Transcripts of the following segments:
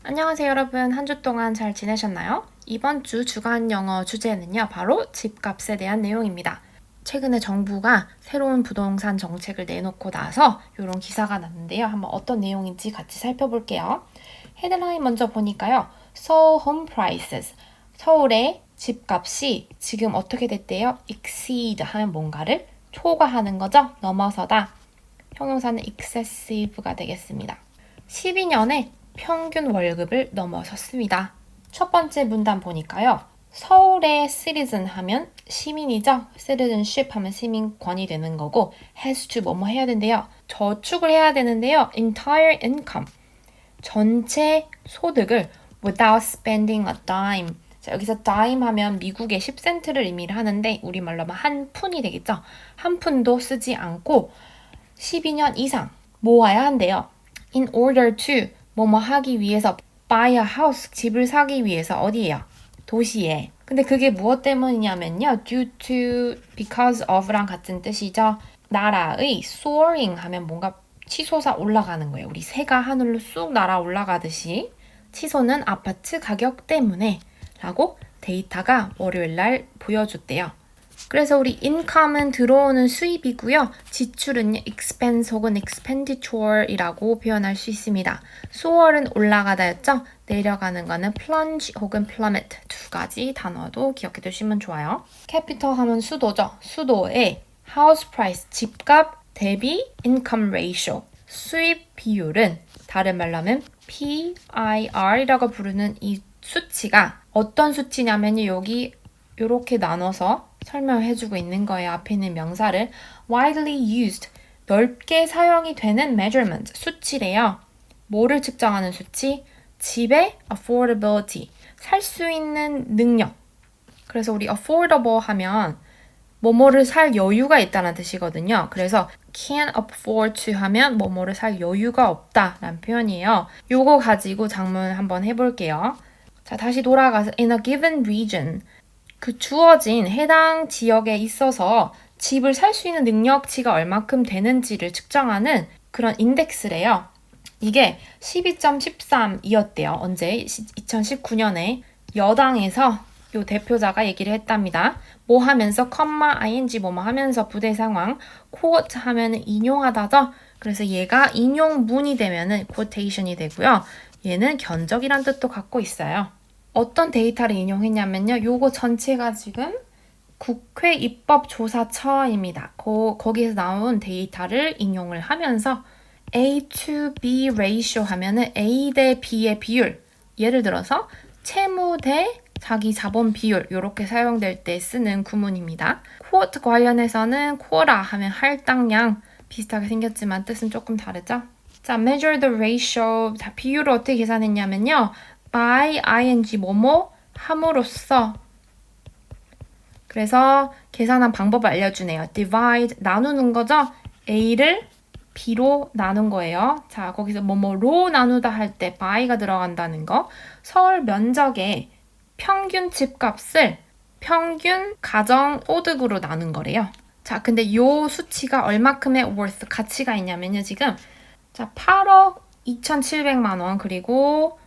안녕하세요 여러분. 한 주 동안 잘 지내셨나요? 이번 주 주간 영어 주제는요. 바로 집값에 대한 내용입니다. 최근에 정부가 새로운 부동산 정책을 내놓고 나서 이런 기사가 났는데요. 한번 어떤 내용인지 같이 살펴볼게요. 헤드라인 먼저 보니까요. Seoul home prices. 서울의 집값이 지금 어떻게 됐대요? exceed 하면 뭔가를 초과하는 거죠. 넘어서다. 형용사는 excessive가 되겠습니다. 12년에 평균 월급을 넘어섰습니다. 첫 번째 문단 보니까요. 서울의 citizen 하면 시민이죠. citizenship 하면 시민권이 되는 거고 has to 뭐뭐 해야 된대요. 저축을 해야 되는데요. entire income 전체 소득을 without spending a dime. 자, 여기서 dime 하면 미국의 10센트를 의미를 하는데 우리말로 하면 한 푼이 되겠죠. 한 푼도 쓰지 않고 12년 이상 모아야 한대요. In order to 뭐뭐 하기 위해서 buy a house 집을 사기 위해서 어디예요? 도시에. 근데 그게 무엇 때문이냐면요. due to, because of랑 같은 뜻이죠. 나라의 soaring 하면 뭔가 치솟아 올라가는 거예요. 우리 새가 하늘로 쑥 날아 올라가듯이 치솟는 아파트 가격 때문에 라고 데이터가 월요일 날 보여줬대요. 그래서 우리 income은 들어오는 수입이고요. 지출은요, expense 혹은 expenditure이라고 표현할 수 있습니다. soar은 올라가다였죠? 내려가는 거는 plunge 혹은 plummet 두 가지 단어도 기억해 두시면 좋아요. capital 하면 수도죠. 수도의 house price, 집값 대비 income ratio, 수입 비율은 다른 말로 하면 PIR이라고 부르는 이 수치가 어떤 수치냐면요. 여기 이렇게 나눠서 설명해주고 있는 거예요. 앞에 있는 명사를 widely used, 넓게 사용이 되는 measurement, 수치래요. 뭐를 측정하는 수치? 집의 affordability, 살 수 있는 능력. 그래서 우리 affordable 하면 뭐뭐를 살 여유가 있다는 뜻이거든요. 그래서 can't afford to 하면 뭐뭐를 살 여유가 없다라는 표현이에요. 요거 가지고 작문 한번 해볼게요. 자, 다시 돌아가서 in a given region, 그 주어진 해당 지역에 있어서 집을 살 수 있는 능력치가 얼마큼 되는지를 측정하는 그런 인덱스래요. 이게 12.13이었대요. 언제? 2019년에 여당에서 요 대표자가 얘기를 했답니다. 뭐 하면서 ing 뭐뭐 하면서 부대 상황 quote 하면은 인용하다죠. 그래서 얘가 인용문이 되면은 quotation이 되고요. 얘는 견적이란 뜻도 갖고 있어요. 어떤 데이터를 인용했냐면요. 요거 전체가 지금 국회 입법조사처입니다. 거기에서 나온 데이터를 인용을 하면서 A to B ratio 하면은 A 대 B의 비율. 예를 들어서 채무 대 자기 자본 비율 이렇게 사용될 때 쓰는 구문입니다. quote 관련해서는 quota 하면 할당량 비슷하게 생겼지만 뜻은 조금 다르죠? 자, measure the ratio. 자, 비율을 어떻게 계산했냐면요. by ing 뭐뭐 함으로써 그래서 계산한 방법을 알려주네요. divide 나누는 거죠. A를 B로 나눈 거예요. 자, 거기서 뭐뭐로 나누다 할 때 by가 들어간다는 거. 서울 면적의 평균 집값을 평균 가정 소득으로 나눈 거래요. 자, 근데 요 수치가 얼마큼의 worth 가치가 있냐면요. 지금 자, 8억 2,700만 원 그리고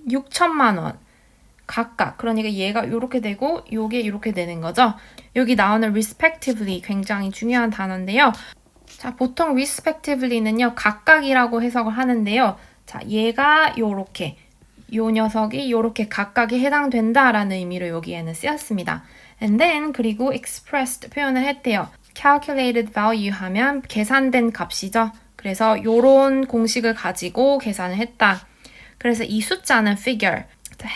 6천만 원 각각. 그러니까 얘가 이렇게 되고 요게 이렇게 되는 거죠. 여기 나오는 respectively 굉장히 중요한 단어인데요. 자, 보통 respectively는요. 각각이라고 해석을 하는데요. 자, 얘가 요렇게 요 녀석이 요렇게 각각에 해당된다라는 의미로 여기에는 쓰였습니다. And then 그리고 expressed 표현을 했대요. calculated value 하면 계산된 값이죠. 그래서 요런 공식을 가지고 계산을 했다. 그래서 이 숫자는 figure,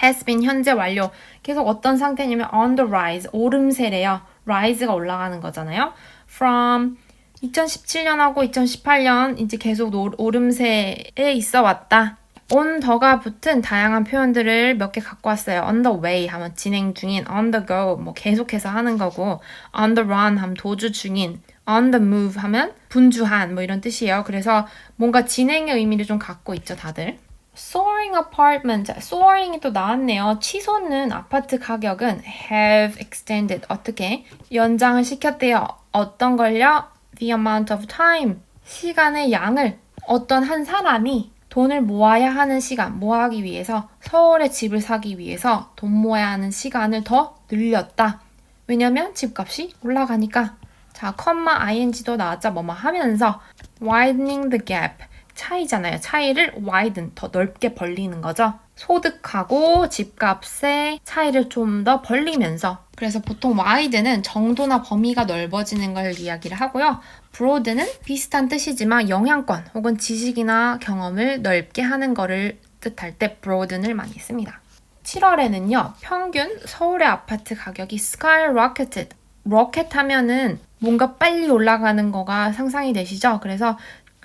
has been 현재 완료. 계속 어떤 상태냐면 on the rise, 오름세래요. rise가 올라가는 거잖아요. from 2017년하고 2018년 이제 계속 오름세에 있어 왔다. on the가 붙은 다양한 표현들을 몇 개 갖고 왔어요. on the way 하면 진행 중인, on the go 뭐 계속해서 하는 거고, on the run 하면 도주 중인, on the move 하면 분주한 뭐 이런 뜻이에요. 그래서 뭔가 진행의 의미를 좀 갖고 있죠, 다들. soaring apartment, soaring이 또 나왔네요. 치솟는 아파트 가격은 have extended, 어떻게? 연장을 시켰대요. 어떤 걸요? The amount of time, 시간의 양을 어떤 한 사람이 돈을 모아야 하는 시간, 모아하기 위해서 서울에 집을 사기 위해서 돈 모아야 하는 시간을 더 늘렸다. 왜냐면 집값이 올라가니까. 자, ing도 나왔자 뭐뭐 하면서 widening the gap. 차이잖아요. 차이를 widen, 더 넓게 벌리는 거죠. 소득하고 집값의 차이를 좀 더 벌리면서. 그래서 보통 wide는 정도나 범위가 넓어지는 걸 이야기를 하고요. broad는 비슷한 뜻이지만 영향권 혹은 지식이나 경험을 넓게 하는 거를 뜻할 때 broaden을 많이 씁니다. 7월에는요. 평균 서울의 아파트 가격이 skyrocketed. 로켓 하면은 뭔가 빨리 올라가는 거가 상상이 되시죠? 그래서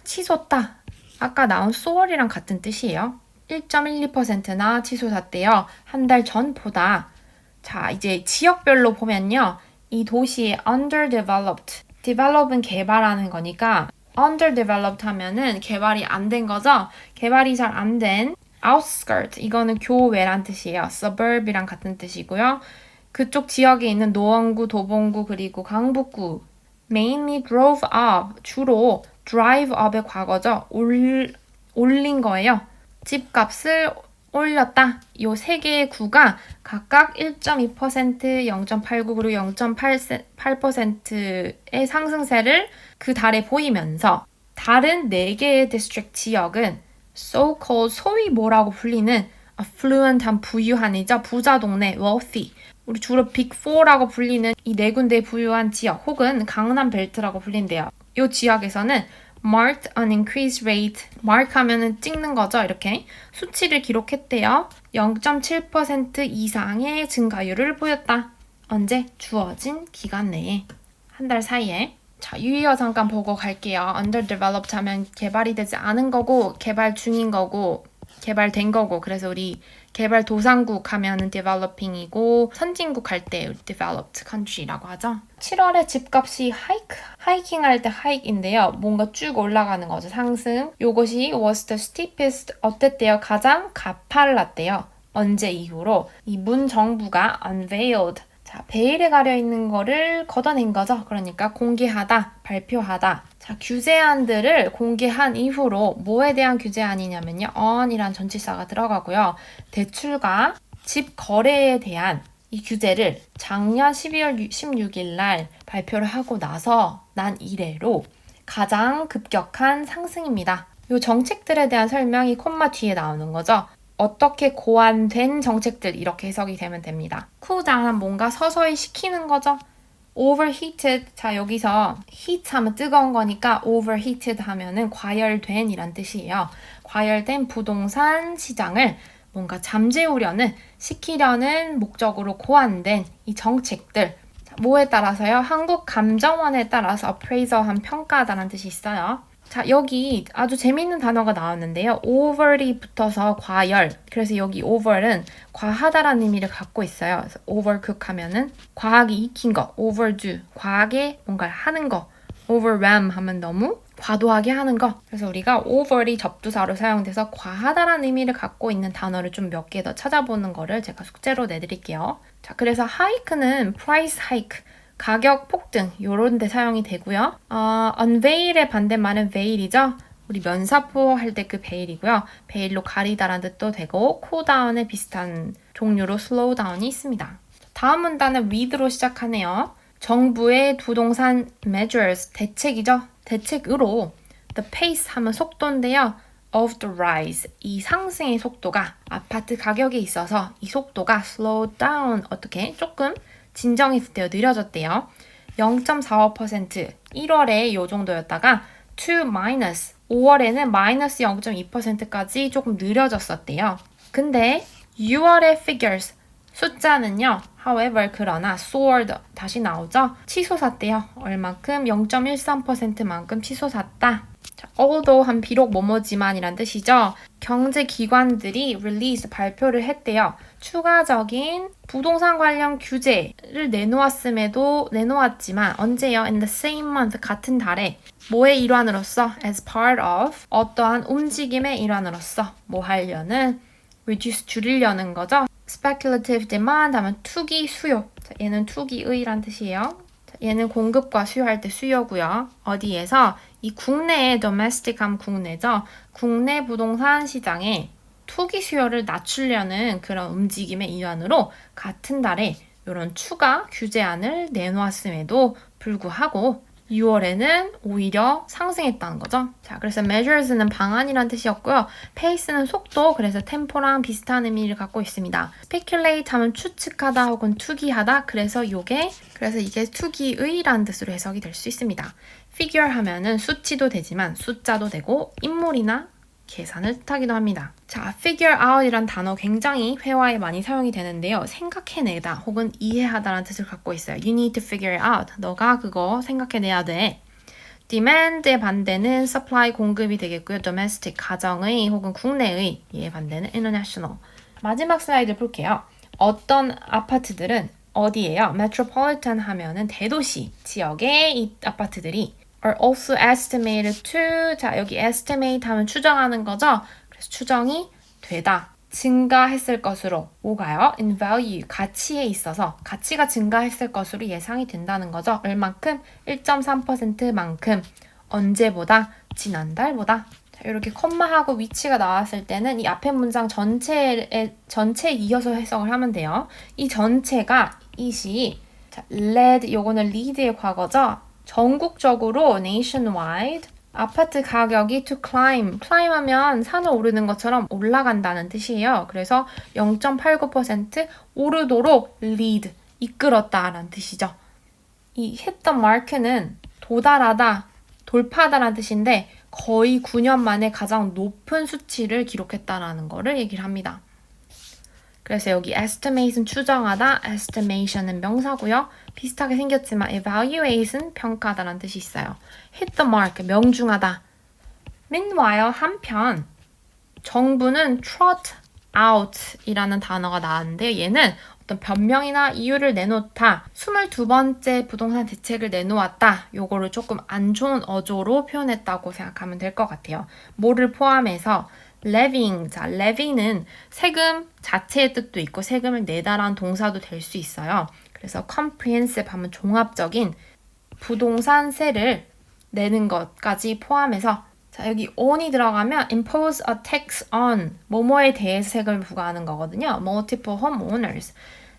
치솟다. 아까 나온 soar이랑 같은 뜻이에요. 1.12%나 치솟았대요. 한 달 전보다. 자, 이제 지역별로 보면요. 이 도시의 underdeveloped. develop은 개발하는 거니까 underdeveloped 하면은 개발이 안 된 거죠. 개발이 잘 안 된 outskirt. 이거는 교외란 뜻이에요. suburb이랑 같은 뜻이고요. 그쪽 지역에 있는 노원구, 도봉구, 그리고 강북구 mainly drove up, 주로 drive up의 과거죠. 올린 거예요. 집값을 올렸다. 요 세 개의 구가 각각 1.2%, 0.89 그리고 0.8%의 상승세를 그 달에 보이면서 다른 4개의 디스트릭트 지역은 so-called 소위 뭐라고 불리는 affluent한 부유한이죠. 부자 동네, wealthy. 우리 주로 빅4라고 불리는 이 4군데의 부유한 지역 혹은 강남 벨트라고 불린대요. 이 지역에서는 marked an increase rate, mark 하면은 찍는 거죠. 이렇게 수치를 기록했대요. 0.7% 이상의 증가율을 보였다. 언제? 주어진 기간 내에. 한 달 사이에. 자, 유의어 잠깐 보고 갈게요. underdeveloped 하면 개발이 되지 않은 거고 개발 중인 거고 개발된 거고 그래서 우리 개발도상국 하면은 developing이고 선진국 할 때 developed country라고 하죠. 7월에 집값이 하이킹 할 때 hike인데요. 뭔가 쭉 올라가는 거죠. 상승. 요것이 was the steepest 어땠대요? 가장 가팔랐대요. 언제 이후로? 이 문 정부가 unveiled. 자, 베일에 가려 있는 거를 걷어낸 거죠. 그러니까 공개하다, 발표하다. 자, 규제안들을 공개한 이후로 뭐에 대한 규제안이냐면요. on이란 전치사가 들어가고요. 대출과 집 거래에 대한 이 규제를 작년 12월 16일 날 발표를 하고 나서 난 이래로 가장 급격한 상승입니다. 이 정책들에 대한 설명이 콤마 뒤에 나오는 거죠. 어떻게 고안된 정책들 이렇게 해석이 되면 됩니다. 쿨다운 뭔가 서서히 식히는 거죠. overheated. 자, 여기서 heat 하면 뜨거운 거니까 overheated 하면은 과열된 이란 뜻이에요. 과열된 부동산 시장을 뭔가 잠재우려는 시키려는 목적으로 고안된 이 정책들. 자, 뭐에 따라서요? 한국감정원에 따라서 appraiser한 평가하다라는 뜻이 있어요. 자, 여기 아주 재밌는 단어가 나왔는데요. over이 붙어서 과열. 그래서 여기 over는 과하다라는 의미를 갖고 있어요. 그래서 overcook 하면은 과하게 익힌 거, overdo. 과하게 뭔가를 하는 거. overwhelm 하면 너무 과도하게 하는 거. 그래서 우리가 over이 접두사로 사용돼서 과하다라는 의미를 갖고 있는 단어를 좀 몇 개 더 찾아보는 거를 제가 숙제로 내드릴게요. 자, 그래서 hike는 price hike. 가격 폭등 요런 데 사용이 되고요. unveil의 반대말은 veil이죠. 우리 면사포 할 때 그 veil이고요. veil로 가리다라는 뜻도 되고 cooldown에 비슷한 종류로 slowdown이 있습니다. 다음 문단은 with로 시작하네요. 정부의 부동산 measures, 대책이죠. 대책으로 the pace 하면 속도인데요. of the rise, 이 상승의 속도가 아파트 가격에 있어서 이 속도가 slow down, 어떻게 조금 진정했을 때 느려졌대요. 0.45% 1월에 요 정도였다가 to minus 5월에는 마이너스 0.2%까지 조금 느려졌었대요. 근데 6월의 figures 숫자는요. however 그러나 soared 다시 나오죠. 치솟았대요. 얼만큼? 0.13%만큼 치솟았다. 자, although 한 비록 뭐뭐지만이란 뜻이죠. 경제기관들이 release 발표를 했대요. 추가적인 부동산 관련 규제를 내놓았지만 언제요? In the same month 같은 달에 뭐의 일환으로서? As part of 어떠한 움직임의 일환으로서 뭐 하려는? reduce 줄이려는 거죠. speculative demand 하면 투기 수요. 자, 얘는 투기의란 뜻이에요. 자, 얘는 공급과 수요할 때 수요고요. 어디에서? 이 국내의 domestic 하면 국내죠. 국내 부동산 시장에 투기 수요를 낮추려는 그런 움직임의 일환으로 같은 달에 이런 추가 규제안을 내놓았음에도 불구하고 6월에는 오히려 상승했다는 거죠. 자, 그래서 measures는 방안이란 뜻이었고요. pace는 속도, 그래서 tempo랑 비슷한 의미를 갖고 있습니다. speculate 하면 추측하다 혹은 투기하다, 그래서 이게 투기의란 뜻으로 해석이 될 수 있습니다. figure 하면은 수치도 되지만 숫자도 되고 인물이나 계산을 뜻하기도 합니다. 자, figure out 이란 단어 굉장히 회화에 많이 사용이 되는데요. 생각해내다 혹은 이해하다라는 뜻을 갖고 있어요. You need to figure it out. 너가 그거 생각해내야 돼. demand의 반대는 supply 공급이 되겠고요. domestic 가정의 혹은 국내의 얘의 반대는 international. 마지막 슬라이드 볼게요. 어떤 아파트들은 어디예요? metropolitan 하면은 대도시 지역의 이 아파트들이 are also estimated to, 자 여기 estimate 하면 추정하는 거죠. 그래서 추정이 되다, 증가했을 것으로 뭐가요? in value, 가치에 있어서 가치가 증가했을 것으로 예상이 된다는 거죠. 얼만큼? 1.3%만큼. 언제보다? 지난달보다. 자, 이렇게 컴마하고 위치가 나왔을 때는 이 앞에 문장 전체에 이어서 해석을 하면 돼요. 이 전체가 이시, 자, led, 요거는 lead의 과거죠. 전국적으로 nationwide 아파트 가격이 to climb 하면 산을 오르는 것처럼 올라간다는 뜻이에요. 그래서 0.89% 오르도록 lead 이끌었다라는 뜻이죠. 이 hit the mark는 도달하다, 돌파하다라는 뜻인데 거의 9년 만에 가장 높은 수치를 기록했다라는 거를 얘기를 합니다. 그래서 여기 estimate은 추정하다, estimation은 명사고요. 비슷하게 생겼지만 evaluate은 평가하다라는 뜻이 있어요. hit the mark, 명중하다. meanwhile, 한편 정부는 trot out 이라는 단어가 나왔는데요. 얘는 어떤 변명이나 이유를 내놓다, 22번째 부동산 대책을 내놓았다. 요거를 조금 안 좋은 어조로 표현했다고 생각하면 될 것 같아요. 뭐를 포함해서 levying, 자, levy는 세금 자체의 뜻도 있고 세금을 내다라는 동사도 될 수 있어요. 그래서 comprehensive 하면 종합적인 부동산세를 내는 것까지 포함해서, 자, 여기 on이 들어가면 impose a tax on, 뭐뭐에 대해서 세금을 부과하는 거거든요. multiple homeowners,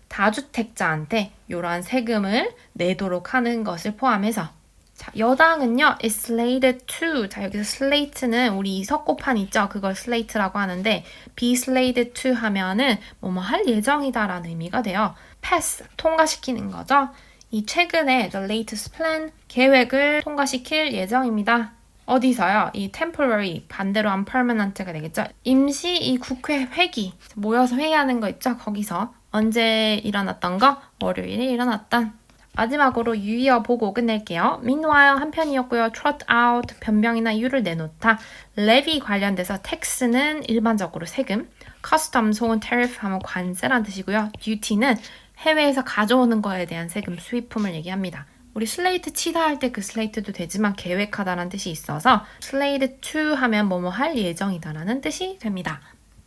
다주택자한테 이러한 세금을 내도록 하는 것을 포함해서. 자, 여당은요, is slated to, 자, 여기서 slate는 우리 이 석고판 있죠? 그걸 slate라고 하는데 be slated to 하면은 뭐뭐 할 예정이다라는 의미가 돼요. pass, 통과시키는 거죠. 이 최근에 the latest plan, 계획을 통과시킬 예정입니다. 어디서요? 이 temporary, 반대로 하면 permanent가 되겠죠? 임시 이 국회 회기, 모여서 회의하는 거 있죠? 거기서 언제 일어났던 거? 월요일에 일어났던. 마지막으로 유의어 보고 끝낼게요. meanwhile 한편이었고요. trot out, 변명이나 이유를 내놓다. levy 관련돼서 tax는 일반적으로 세금, customs 혹은 tariff 하면 관세란 뜻이고요. duty는 해외에서 가져오는 거에 대한 세금, 수입품을 얘기합니다. 우리 슬레이트 치다 할 때 그 슬레이트도 되지만 계획하다라는 뜻이 있어서 slated to 하면 뭐뭐 할 예정이다라는 뜻이 됩니다.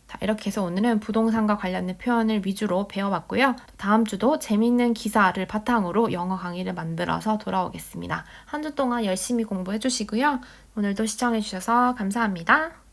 자, 이렇게 해서 오늘은 부동산과 관련된 표현을 위주로 배워봤고요. 다음 주도 재밌는 기사를 바탕으로 영어 강의를 만들어서 돌아오겠습니다. 한 주 동안 열심히 공부해 주시고요. 오늘도 시청해 주셔서 감사합니다.